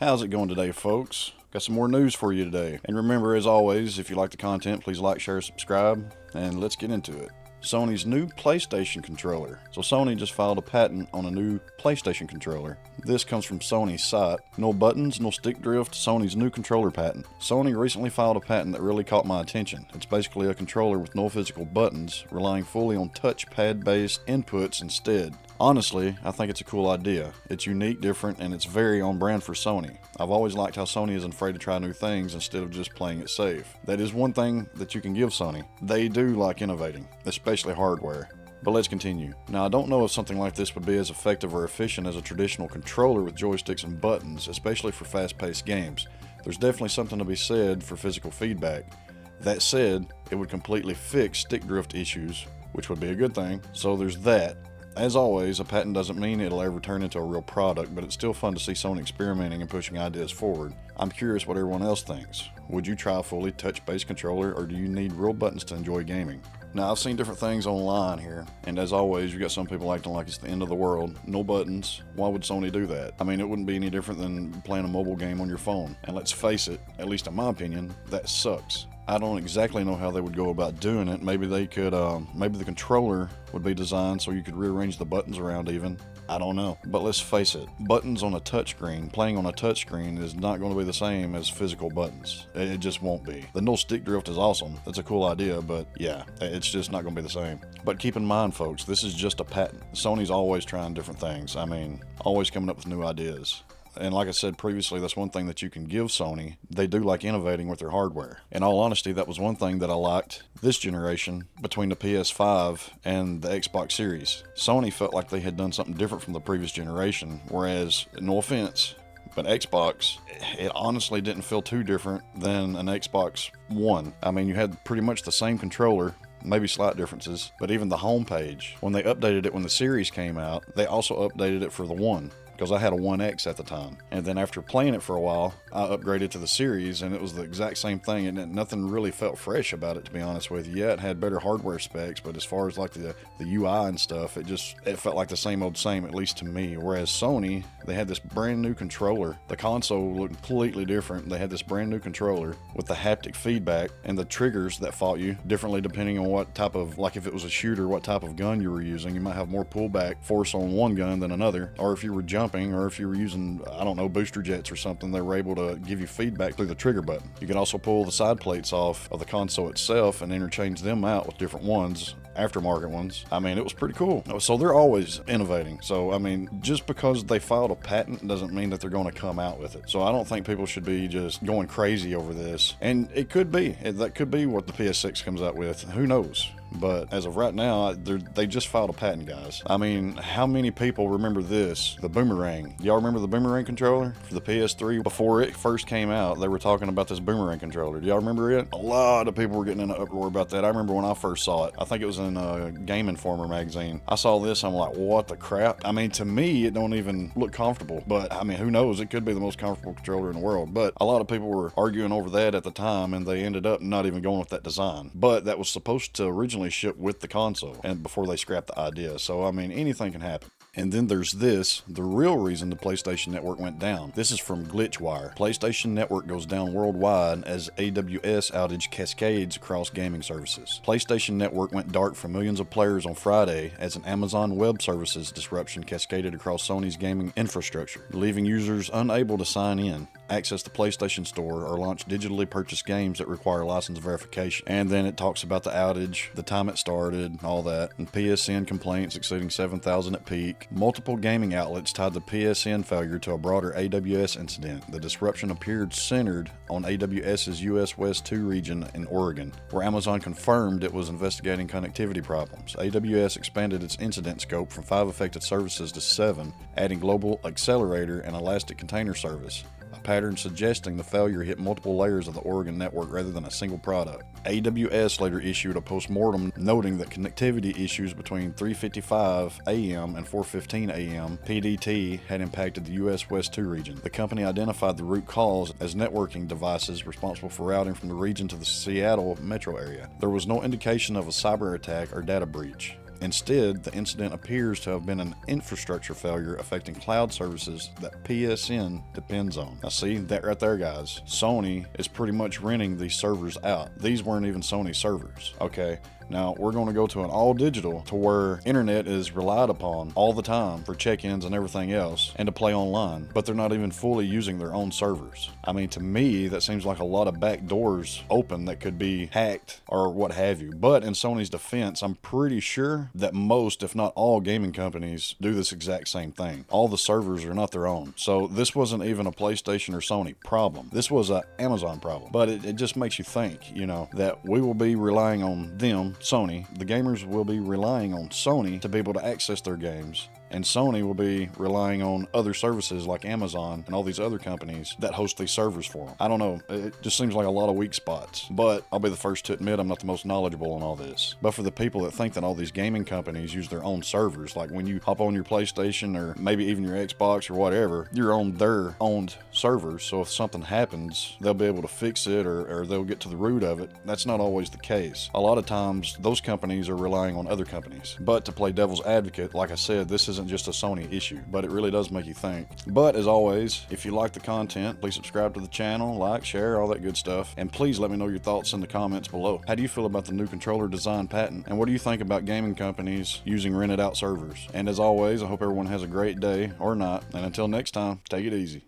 How's it going today, folks? Got some more news for you today. And remember, as always, if you like the content, please like, share, subscribe, and let's get into it. Sony's new PlayStation controller. So Sony just filed a patent on a new PlayStation controller. This comes from Sony's site. No buttons, no stick drift, Sony's new controller patent. Sony recently filed a patent that really caught my attention. It's basically a controller with no physical buttons, relying fully on touchpad-based inputs instead. Honestly, I think it's a cool idea. It's unique, different, and it's very on brand for Sony. I've always liked how Sony isn't afraid to try new things instead of just playing it safe. That is one thing that you can give Sony. They do like innovating, especially hardware. But let's continue. Now, I don't know if something like this would be as effective or efficient as a traditional controller with joysticks and buttons, especially for fast-paced games. There's definitely something to be said for physical feedback. That said, it would completely fix stick drift issues, which would be a good thing, so there's that. As always, a patent doesn't mean it'll ever turn into a real product, but it's still fun to see Sony experimenting and pushing ideas forward. I'm curious what everyone else thinks. Would you try a fully touch-based controller, or do you need real buttons to enjoy gaming? Now, I've seen different things online here, and as always, you got some people acting like it's the end of the world. No buttons. Why would Sony do that? I mean, it wouldn't be any different than playing a mobile game on your phone. And let's face it, at least in my opinion, that sucks. I don't exactly know how they would go about doing it. Maybe they could, maybe the controller would be designed so you could rearrange the buttons around even. I don't know. But let's face it, buttons on a touchscreen, playing on a touchscreen is not going to be the same as physical buttons. It just won't be. The no stick drift is awesome. That's a cool idea, but yeah, it's just not going to be the same. But keep in mind, folks, this is just a patent. Sony's always trying different things. I mean, always coming up with new ideas. And like I said previously, that's one thing that you can give Sony. They do like innovating with their hardware. In all honesty, that was one thing that I liked this generation between the PS5 and the Xbox Series. Sony felt like they had done something different from the previous generation, whereas, no offense, but Xbox, it honestly didn't feel too different than an Xbox One. I mean, you had pretty much the same controller, maybe slight differences, but even the homepage, when they updated it when the series came out, they also updated it for the One. Because I had a 1X at the time. And then after playing it for a while, I upgraded to the series, and it was the exact same thing, and nothing really felt fresh about it, to be honest with you. Yeah, it had better hardware specs, but as far as like the UI and stuff, it felt like the same old same, at least to me. Whereas Sony, they had this brand new controller. The console looked completely different. They had this brand new controller with the haptic feedback and the triggers that fought you differently depending on what type of, like if it was a shooter, what type of gun you were using. You might have more pullback force on one gun than another, or if you were jumping, or if you were using, I don't know, booster jets or something, they were able to give you feedback through the trigger button. You could also pull the side plates off of the console itself and interchange them out with different ones, aftermarket ones. I mean, it was pretty cool. So they're always innovating. So, I mean, just because they filed a patent doesn't mean that they're going to come out with it. So I don't think people should be just going crazy over this. And it could be. That could be what the PS6 comes out with. Who knows? But as of right now, they just filed a patent, guys. I mean, how many people remember this? The Boomerang. Y'all remember the Boomerang controller for the PS3? Before it first came out, they were talking about this Boomerang controller. Do y'all remember it? A lot of people were getting in an uproar about that. I remember when I first saw it. I think it was in Game Informer magazine. I saw this, I'm like, what the crap? I mean, to me, it don't even look comfortable. But, I mean, who knows? It could be the most comfortable controller in the world. But a lot of people were arguing over that at the time, and they ended up not even going with that design. But that was supposed to originally ship with the console and before they scrapped the idea. So I mean, anything can happen. And then there's this, the real reason the PlayStation Network went down. This is from Glitchwire. PlayStation Network goes down worldwide as AWS outage cascades across gaming services. PlayStation Network went dark for millions of players on Friday as an Amazon Web Services disruption cascaded across Sony's gaming infrastructure, leaving users unable to sign in, access the PlayStation Store, or launch digitally purchased games that require license verification. And then it talks about the outage, the time it started, all that, and PSN complaints exceeding 7,000 at peak. Multiple gaming outlets tied the PSN failure to a broader AWS incident. The disruption appeared centered on AWS's US West 2 region in Oregon, where Amazon confirmed it was investigating connectivity problems. AWS expanded its incident scope from 5 affected services to 7, adding Global Accelerator and Elastic Container Service, a pattern suggesting the failure hit multiple layers of the Oregon network rather than a single product. AWS later issued a postmortem noting that connectivity issues between 3:55 a.m. and 4:15 a.m. PDT had impacted the US West 2 region. The company identified the root cause as networking devices responsible for routing from the region to the Seattle metro area. There was no indication of a cyber attack or data breach. Instead, the incident appears to have been an infrastructure failure affecting cloud services that PSN depends on. Now see, that right there, guys. Sony is pretty much renting these servers out. These weren't even Sony servers, okay? Now, we're going to go to an all-digital to where internet is relied upon all the time for check-ins and everything else and to play online, but they're not even fully using their own servers. I mean, to me, that seems like a lot of back doors open that could be hacked or what have you. But in Sony's defense, I'm pretty sure that most, if not all, gaming companies do this exact same thing. All the servers are not their own. So this wasn't even a PlayStation or Sony problem. This was an Amazon problem. But it just makes you think, you know, that we will be relying on them, Sony. The gamers will be relying on Sony to be able to access their games, and Sony will be relying on other services like Amazon and all these other companies that host these servers for them. I don't know, it just seems like a lot of weak spots, but I'll be the first to admit I'm not the most knowledgeable on all this. But for the people that think that all these gaming companies use their own servers, like when you hop on your PlayStation or maybe even your Xbox or whatever, you're on their owned servers, so if something happens, they'll be able to fix it or they'll get to the root of it. That's not always the case. A lot of times, those companies are relying on other companies. But to play devil's advocate, like I said, this isn't just a Sony issue, but it really does make you think. But as always, if you like the content, please subscribe to the channel, like, share, all that good stuff, and please let me know your thoughts in the comments below. How do you feel about the new controller design patent, and what do you think about gaming companies using rented out servers? And as always, I hope everyone has a great day, or not, and until next time, take it easy.